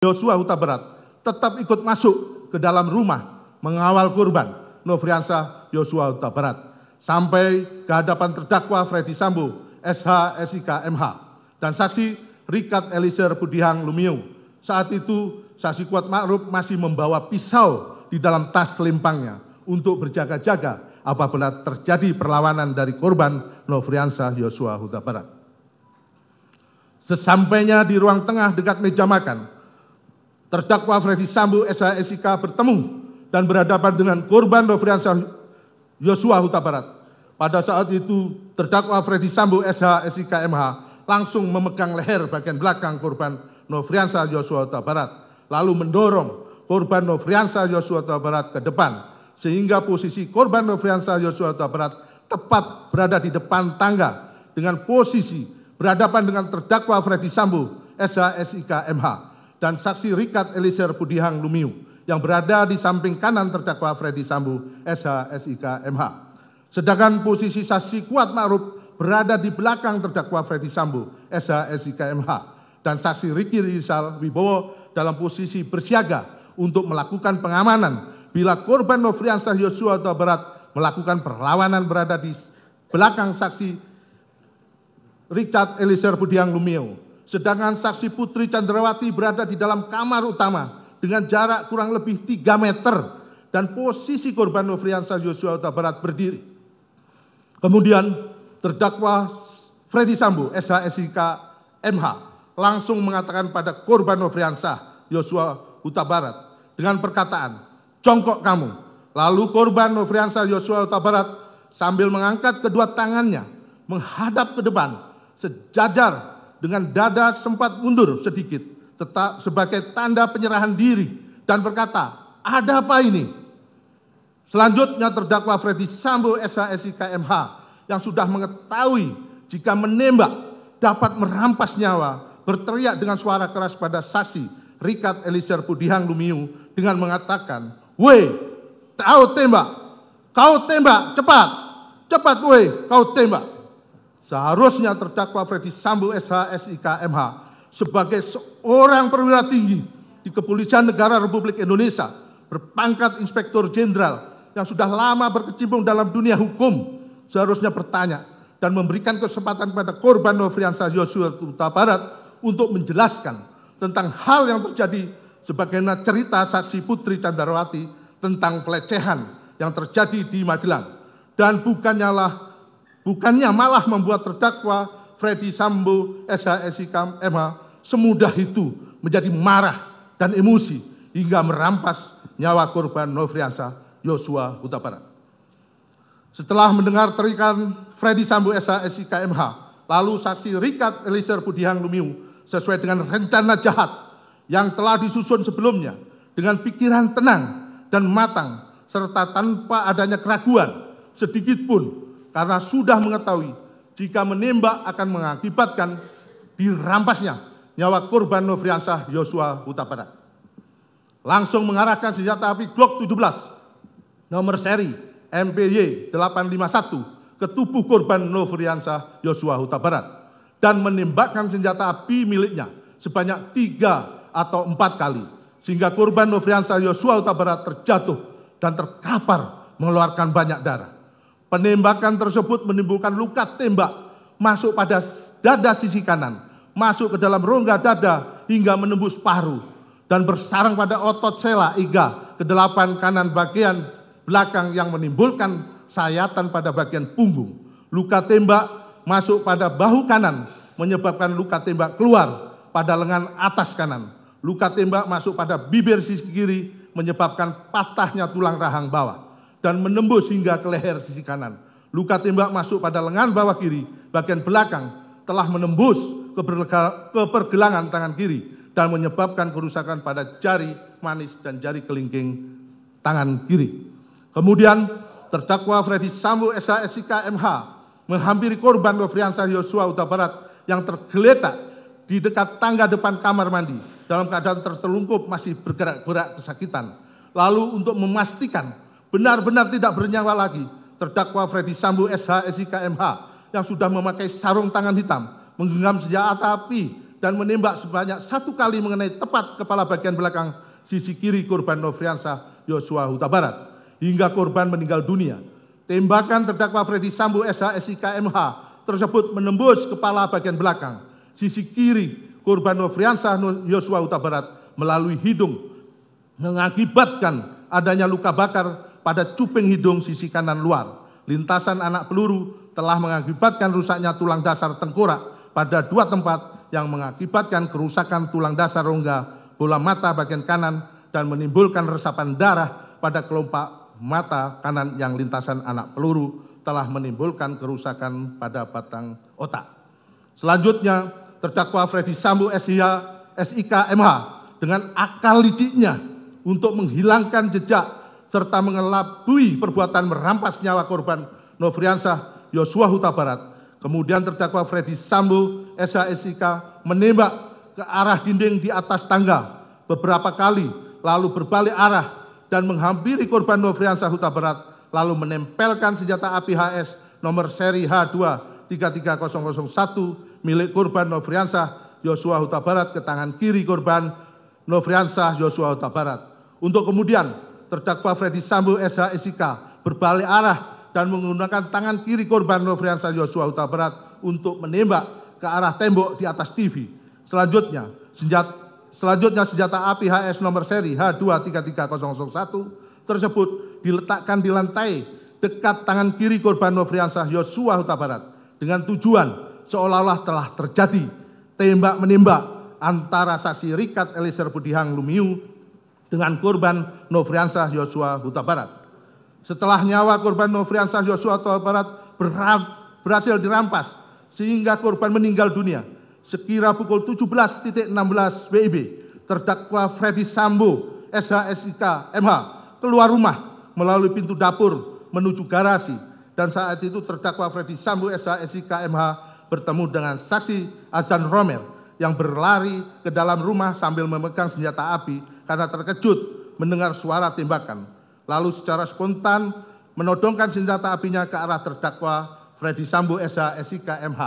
Yosua Huta Barat tetap ikut masuk ke dalam rumah mengawal korban Nofriansah Yosua Huta Barat sampai ke hadapan terdakwa Freddy Sambo, SH, SIK, MH, dan saksi Richard Eliezer Budiang Lumiu. Saat itu saksi Kuat Ma'ruf masih membawa pisau di dalam tas selempangnya untuk berjaga-jaga apabila terjadi perlawanan dari korban Nofriansah Yosua Huta Barat. Sesampainya di ruang tengah dekat meja makan, terdakwa Freddy Sambo, SH, SIK bertemu dan berhadapan dengan korban Nofriansah Yosua Huta Barat. Pada saat itu, terdakwa Freddy Sambo, SH, SIK, MH langsung memegang leher bagian belakang korban Nofriansah Yosua Huta Barat, lalu mendorong korban Nofriansah Yosua Huta Barat ke depan, sehingga posisi korban Nofriansah Yosua Huta Barat tepat berada di depan tangga dengan posisi berhadapan dengan terdakwa Freddy Sambo, SH, SIK, MH, dan saksi Richard Eliezer Budiang Lumiu yang berada di samping kanan terdakwa Freddy Sambo, SH, SIK, MH. Sedangkan posisi saksi Kuat Ma'ruf berada di belakang terdakwa Freddy Sambo, SH, SIK, MH, dan saksi Ricky Rizal Wibowo dalam posisi bersiaga untuk melakukan pengamanan bila korban Nofriansah Yosua Huta Barat melakukan perlawanan berada di belakang saksi Richard Eliezer Budiang Lumiu. Sedangkan saksi Putri Chandrawati berada di dalam kamar utama dengan jarak kurang lebih 3 meter dan posisi korban Nofriansah Yosua Huta Barat berdiri. Kemudian terdakwa Freddy Sambo, SH, SIK, MH langsung mengatakan pada korban Nofriansah Yosua Huta Barat dengan perkataan, "Jongkok kamu." Lalu korban Nofriansah Yosua Huta Barat sambil mengangkat kedua tangannya menghadap ke depan sejajar dengan dada sempat mundur sedikit tetap sebagai tanda penyerahan diri dan berkata, "Ada apa ini?" Selanjutnya terdakwa Freddy Sambo, SH, SIK, MH yang sudah mengetahui jika menembak dapat merampas nyawa berteriak dengan suara keras pada saksi Richard Eliezer Budiang Lumiu dengan mengatakan, "Weh, kau tembak, cepat, cepat weh, kau tembak." Seharusnya terdakwa Freddy Sambo, SH, SIK, MH sebagai seorang perwira tinggi di Kepolisian Negara Republik Indonesia berpangkat Inspektur Jenderal yang sudah lama berkecimpung dalam dunia hukum seharusnya bertanya dan memberikan kesempatan pada korban Nofriansah Yosua Huta Barat untuk menjelaskan tentang hal yang terjadi sebagaimana cerita saksi Putri Chandrawati tentang pelecehan yang terjadi di Magelang, dan bukannya malah membuat terdakwa Freddy Sambo, SH, SIK, MH semudah itu menjadi marah dan emosi hingga merampas nyawa korban Nofriansah Yosua Huta Barat. Setelah mendengar teriakan Freddy Sambo, SH, SIK, MH, lalu saksi Richard Eliezer Budiang Lumiu sesuai dengan rencana jahat yang telah disusun sebelumnya dengan pikiran tenang dan matang serta tanpa adanya keraguan sedikit pun karena sudah mengetahui jika menembak akan mengakibatkan dirampasnya nyawa korban Nofriansah Yosua Huta Barat. Langsung mengarahkan senjata api Glock 17 nomor seri MPY 851 ke tubuh korban Nofriansah Yosua Huta Barat dan menembakkan senjata api miliknya sebanyak 3 atau 4 kali sehingga korban Nofriansah Yosua Huta Barat terjatuh dan terkapar mengeluarkan banyak darah. Penembakan tersebut menimbulkan luka tembak masuk pada dada sisi kanan, masuk ke dalam rongga dada hingga menembus paru dan bersarang pada otot sela iga ke-8 kanan bagian belakang yang menimbulkan sayatan pada bagian punggung. Luka tembak masuk pada bahu kanan menyebabkan luka tembak keluar pada lengan atas kanan. Luka tembak masuk pada bibir sisi kiri menyebabkan patahnya tulang rahang bawah dan menembus hingga ke leher sisi kanan. Luka tembak masuk pada lengan bawah kiri bagian belakang telah menembus ke pergelangan tangan kiri dan menyebabkan kerusakan pada jari manis dan jari kelingking tangan kiri. Kemudian terdakwa Freddy Sambo, SH, SIK, MH menghampiri korban Nofriansah Yosua Huta Barat yang tergeletak di dekat tangga depan kamar mandi dalam keadaan tertelungkup masih bergerak-gerak kesakitan. Lalu untuk memastikan benar-benar tidak bernyawa lagi, terdakwa Freddy Sambo, SH, SIK, MH yang sudah memakai sarung tangan hitam, menggenggam senjata api dan menembak sebanyak 1 kali mengenai tepat kepala bagian belakang sisi kiri korban Nofriansah Yosua Huta Barat hingga korban meninggal dunia. Tembakan terdakwa Freddy Sambo SH SIK MH tersebut menembus kepala bagian belakang sisi kiri korban Nofriansah Yosua Huta Barat melalui hidung, mengakibatkan adanya luka bakar pada cuping hidung sisi kanan luar. Lintasan anak peluru telah mengakibatkan rusaknya tulang dasar tengkorak pada 2 tempat yang mengakibatkan kerusakan tulang dasar rongga bola mata bagian kanan dan menimbulkan resapan darah pada kelopak mata kanan yang lintasan anak peluru telah menimbulkan kerusakan pada batang otak. Selanjutnya, terdakwa Freddy Sambo SIK MH dengan akal liciknya untuk menghilangkan jejak serta mengelabui perbuatan merampas nyawa korban Nofriansah Yosua Huta Barat. Kemudian terdakwa Freddy Sambo SH SIK menembak ke arah dinding di atas tangga beberapa kali, lalu berbalik arah dan menghampiri korban Nofriansah Huta Barat, lalu menempelkan senjata api HS nomor seri H2 33001 milik korban Nofriansah Yosua Huta Barat ke tangan kiri korban Nofriansah Yosua Huta Barat. Untuk kemudian terdakwa Freddy Sambo SH SIK berbalik arah dan menggunakan tangan kiri korban Nofriansah Yosua Huta Barat untuk menembak ke arah tembok di atas TV. Selanjutnya senjata api HS nomor seri H2 33001 tersebut diletakkan di lantai dekat tangan kiri korban Nofriansah Yosua Huta Barat dengan tujuan seolah-olah telah terjadi tembak-menembak antara saksi Richard Eliezer Budihang Lumiu dengan korban Nofriansah Yosua Huta Barat. Setelah nyawa korban Nofriansah Yosua Huta Barat berhasil dirampas sehingga korban meninggal dunia, sekira pukul 17.16 WIB, terdakwa Freddy Sambo SH SIK MH keluar rumah melalui pintu dapur menuju garasi, dan saat itu terdakwa Freddy Sambo SH SIK MH bertemu dengan saksi Azan Romer yang berlari ke dalam rumah sambil memegang senjata api karena terkejut mendengar suara tembakan. Lalu secara spontan menodongkan senjata apinya ke arah terdakwa Freddy Sambo SH SIK MH.